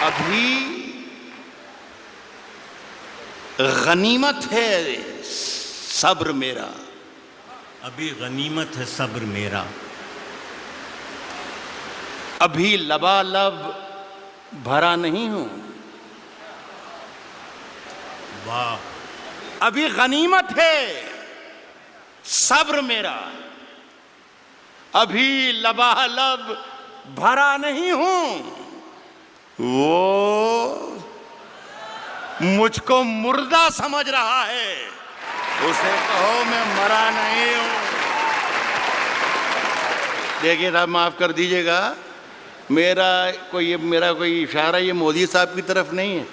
ابھی غنیمت ہے صبر میرا، ابھی غنیمت ہے صبر میرا، ابھی لبالب بھرا نہیں ہوں، واہ، ابھی غنیمت ہے صبر میرا، ابھی لبالب بھرا نہیں ہوں، وہ مجھ کو مردہ سمجھ رہا ہے، اسے کہو میں مرا نہیں ہوں۔ دیکھیے صاحب معاف کر دیجئے گا، میرا کوئی اشارہ یہ مودی صاحب کی طرف نہیں ہے،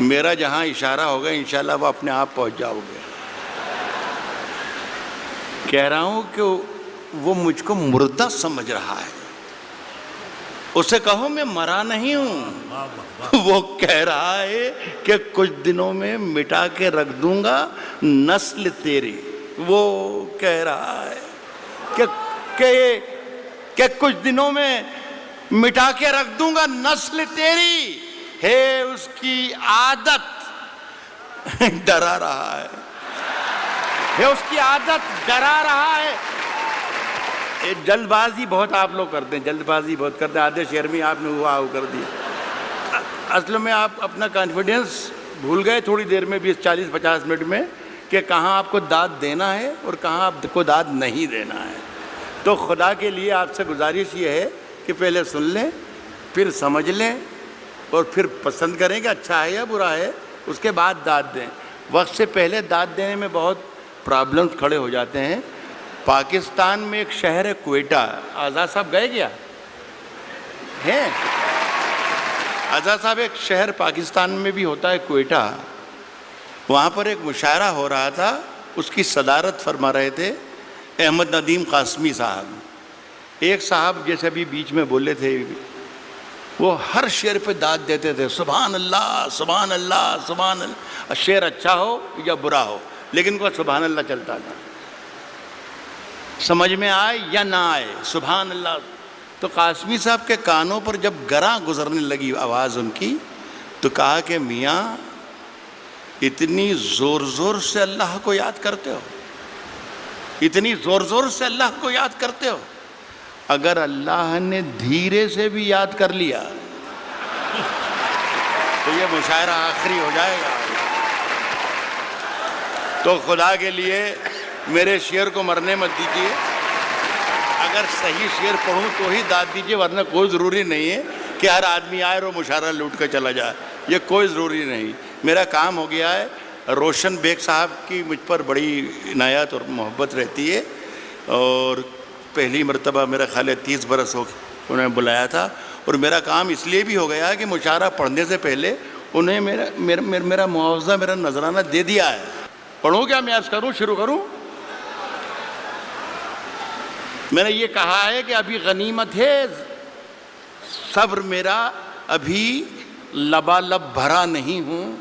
میرا جہاں اشارہ ہوگا انشاءاللہ وہ اپنے آپ پہنچ جاؤ گے۔ کہہ رہا ہوں کہ وہ مجھ کو مردہ سمجھ رہا ہے، اسے کہو میں مرا نہیں ہوں، وہ کہہ رہا ہے کہ کچھ دنوں میں مٹا کے رکھ دوں گا نسل تیری، وہ کہہ رہا ہے کہ کچھ دنوں میں مٹا کے رکھ دوں گا نسل تیری، ہے اس کی عادت ڈرا رہا ہے، اس کی عادت ڈرا رہا ہے۔ جلد بازی بہت آپ لوگ کرتے ہیں، جلد بازی بہت کرتے ہیں، آدھے شعر میں آپ نے ہوا کر دیا، اصل میں آپ اپنا کانفیڈنس بھول گئے تھوڑی دیر میں، 20-40-50 منٹ میں، کہ کہاں آپ کو داد دینا ہے اور کہاں آپ کو داد نہیں دینا ہے۔ تو خدا کے لیے آپ سے گزارش یہ ہے کہ پہلے سن لیں، پھر سمجھ لیں، اور پھر پسند کریں کہ اچھا ہے یا برا ہے، اس کے بعد داد دیں۔ وقت سے پہلے داد دینے میں بہت پرابلمز کھڑے ہو جاتے ہیں۔ پاکستان میں ایک شہر ہے کوئٹہ، آزاد صاحب گئے کیا ہیں؟ آزاد صاحب ایک شہر پاکستان میں بھی ہوتا ہے کوئٹہ، وہاں پر ایک مشاعرہ ہو رہا تھا، اس کی صدارت فرما رہے تھے احمد ندیم قاسمی صاحب۔ ایک صاحب جیسے ابھی بیچ میں بولے تھے، وہ ہر شعر پہ داد دیتے تھے، سبحان اللہ سبحان اللہ سبحان اللہ، شعر اچھا ہو یا برا ہو لیکن وہ سبحان اللہ چلتا تھا، سمجھ میں آئے یا نہ آئے سبحان اللہ۔ تو قاسمی صاحب کے کانوں پر جب گراں گزرنے لگی آواز ان کی، تو کہا کہ میاں اتنی زور زور سے اللہ کو یاد کرتے ہو، اتنی زور زور سے اللہ کو یاد کرتے ہو، اگر اللہ نے دھیرے سے بھی یاد کر لیا تو یہ مشاعرہ آخری ہو جائے گا۔ تو خدا کے لیے میرے شعر کو مرنے مت دیجیے، اگر صحیح شعر پڑھوں تو ہی داد دیجیے، ورنہ کوئی ضروری نہیں ہے کہ ہر آدمی آئے اور وہ مشاعرہ لوٹ کر چلا جائے، یہ کوئی ضروری نہیں۔ میرا کام ہو گیا ہے، روشن بیگ صاحب کی مجھ پر بڑی عنایت اور محبت رہتی ہے، اور پہلی مرتبہ میرا خیال ہے 30 برس ہو انہیں بلایا تھا، اور میرا کام اس لیے بھی ہو گیا کہ مشاعرہ پڑھنے سے پہلے انہیں میرا معاوضہ، میرا نذرانہ دے دیا ہے۔ پڑھوں کیا میں عرض کروں، شروع کروں؟ میں نے یہ کہا ہے کہ ابھی غنیمت ہے صبر میرا، ابھی لبالب بھرا نہیں ہوں،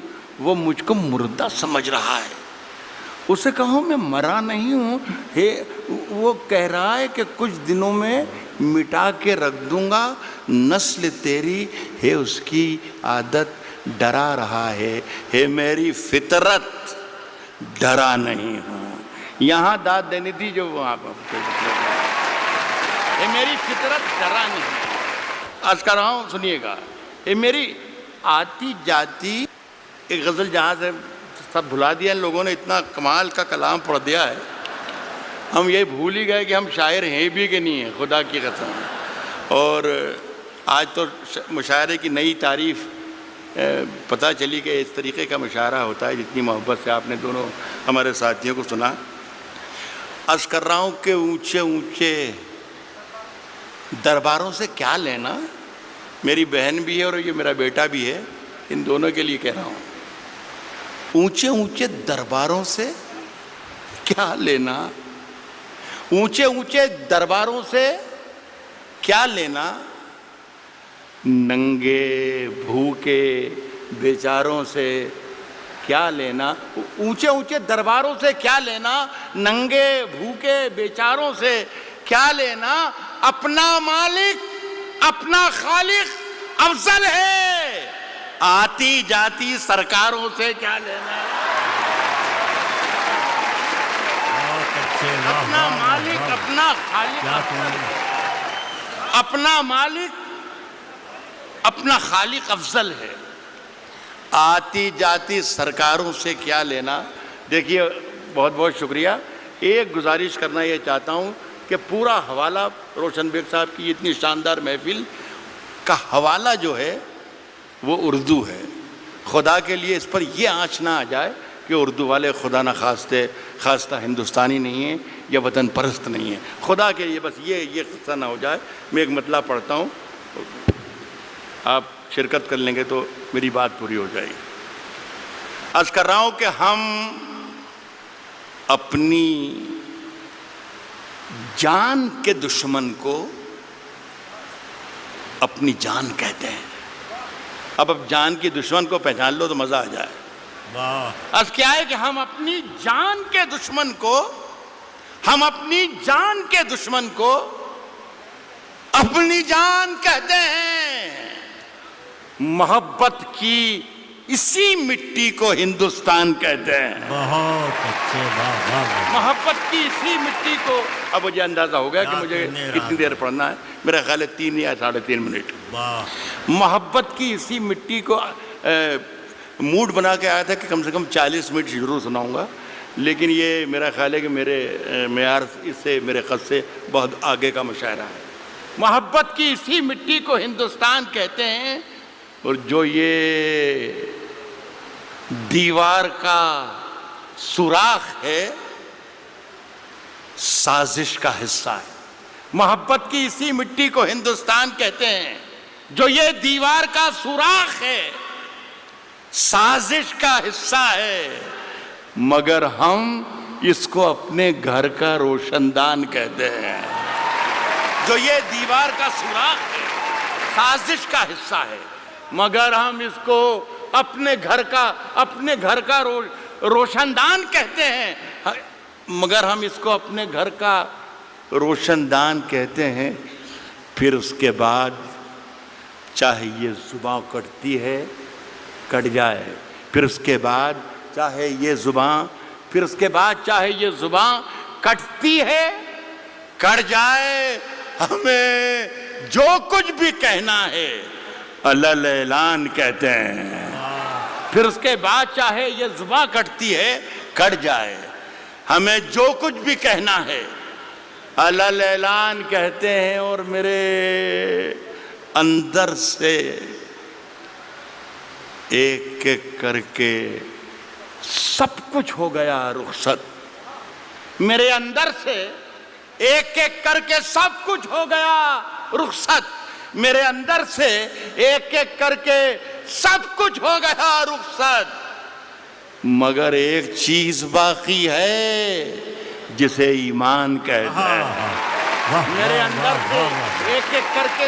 وہ مجھ کو مردہ سمجھ رہا ہے، اسے کہوں میں مرا نہیں ہوں، وہ کہہ رہا ہے کہ کچھ دنوں میں مٹا کے رکھ دوں گا نسل تیری، ہے اس کی عادت ڈرا رہا ہے میری فطرت ڈرا نہیں ہوں۔ یہاں داد دینی تھی جو وہاں پر، اے میری فطرت ڈرا نہیں۔ عرض کر رہا ہوں سنیے گا، اے میری آتی جاتی ایک غزل جہاں سے سب بھلا دیا، ان لوگوں نے اتنا کمال کا کلام پڑھ دیا ہے، ہم یہ بھول ہی گئے کہ ہم شاعر ہیں بھی کہ نہیں ہیں، خدا کی قسم۔ اور آج تو مشاعرے کی نئی تعریف پتہ چلی کہ اس طریقے کا مشاعرہ ہوتا ہے، جتنی محبت سے آپ نے دونوں ہمارے ساتھیوں کو سنا۔ عرض کر رہا ہوں کہ اونچے اونچے درباروں سے کیا لینا، میری بہن بھی ہے اور یہ میرا بیٹا بھی ہے، ان دونوں کے لیے کہہ رہا ہوں، اونچے اونچے درباروں سے کیا لینا، اونچے اونچے درباروں سے کیا لینا، ننگے بھوکے بیچاروں سے کیا لینا، اونچے اونچے درباروں سے کیا لینا، ننگے بھوکے بیچاروں سے کیا لینا، اپنا مالک اپنا خالق افضل ہے، آتی جاتی سرکاروں سے کیا لینا ہے؟ بہت اچھے، واہ، اپنا واہ، مالک، واہ، اپنا خالق کیا افضل کہنا۔ ہے۔ اپنا مالک، اپنا خالق افضل ہے، آتی جاتی سرکاروں سے کیا لینا۔ دیکھیے بہت بہت شکریہ۔ ایک گزارش کرنا یہ چاہتا ہوں کہ پورا حوالہ روشن بیگ صاحب کی اتنی شاندار محفل کا حوالہ جو ہے وہ اردو ہے۔ خدا کے لیے اس پر یہ آنچ نہ آ جائے کہ اردو والے خدا نہ خواستہ ہندوستانی نہیں ہیں یا وطن پرست نہیں ہیں۔ خدا کے لیے بس یہ قصہ نہ ہو جائے۔ میں ایک مطلب پڑھتا ہوں، آپ شرکت کر لیں گے تو میری بات پوری ہو جائے گی۔ عرض کر رہا ہوں کہ ہم اپنی جان کے دشمن کو اپنی جان کہتے ہیں۔ اب جان کی دشمن کو پہچان لو تو مزہ آ جائے۔ واہ، عرض کیا ہے کہ ہم اپنی جان کے دشمن کو، ہم اپنی جان کے دشمن کو اپنی جان کہتے ہیں۔ محبت کی اسی مٹی کو ہندوستان کہتے ہیں۔ بہت اچھے، واہ واہ واہ۔ محبت کی اسی مٹی کو، اب مجھے اندازہ ہو گیا کہ مجھے کتنی دیر پڑھنا ہے۔ میرا خیال ہے 3 یا 3.5 منٹ۔ واہ، محبت کی اسی مٹی کو موڈ بنا کے آیا تھا کہ کم سے کم 40 منٹ ضرور سناؤں گا، لیکن یہ میرا خیال ہے کہ میرے معیار اس سے، میرے قد سے بہت آگے کا مشاعرہ ہے۔ محبت کی اسی مٹی کو ہندوستان کہتے ہیں، اور جو یہ دیوار کا سوراخ ہے سازش کا حصہ ہے۔ محبت کی اسی مٹی کو ہندوستان کہتے ہیں، جو یہ دیوار کا سوراخ ہے سازش کا حصہ ہے، مگر ہم اس کو اپنے گھر کا روشن دان کہتے ہیں۔ جو یہ دیوار کا سوراخ ہے سازش کا حصہ ہے، مگر ہم اس کو اپنے گھر کا روشن دان کہتے ہیں، مگر ہم اس کو اپنے گھر کا روشن دان کہتے ہیں۔ پھر اس کے بعد چاہے یہ زباں کٹتی ہے کٹ جائے، پھر اس کے بعد چاہے یہ زباں کٹتی ہے کٹ جائے، ہمیں جو کچھ بھی کہنا ہے علل اعلان کہتے ہیں۔ پھر اس کے بعد چاہے یہ زباں کٹتی ہے کٹ جائے، ہمیں جو کچھ بھی کہنا ہے علل اعلان کہتے ہیں۔ اور میرے اندر سے ایک ایک کر کے سب کچھ ہو گیا رخصت، میرے اندر سے ایک ایک کر کے سب کچھ ہو گیا رخصت، میرے اندر سے ایک ایک کر کے سب کچھ ہو گیا رخصت، مگر ایک چیز باقی ہے جسے ایمان کہتے ہیں۔ میرے اندر سے ایک ایک کر کے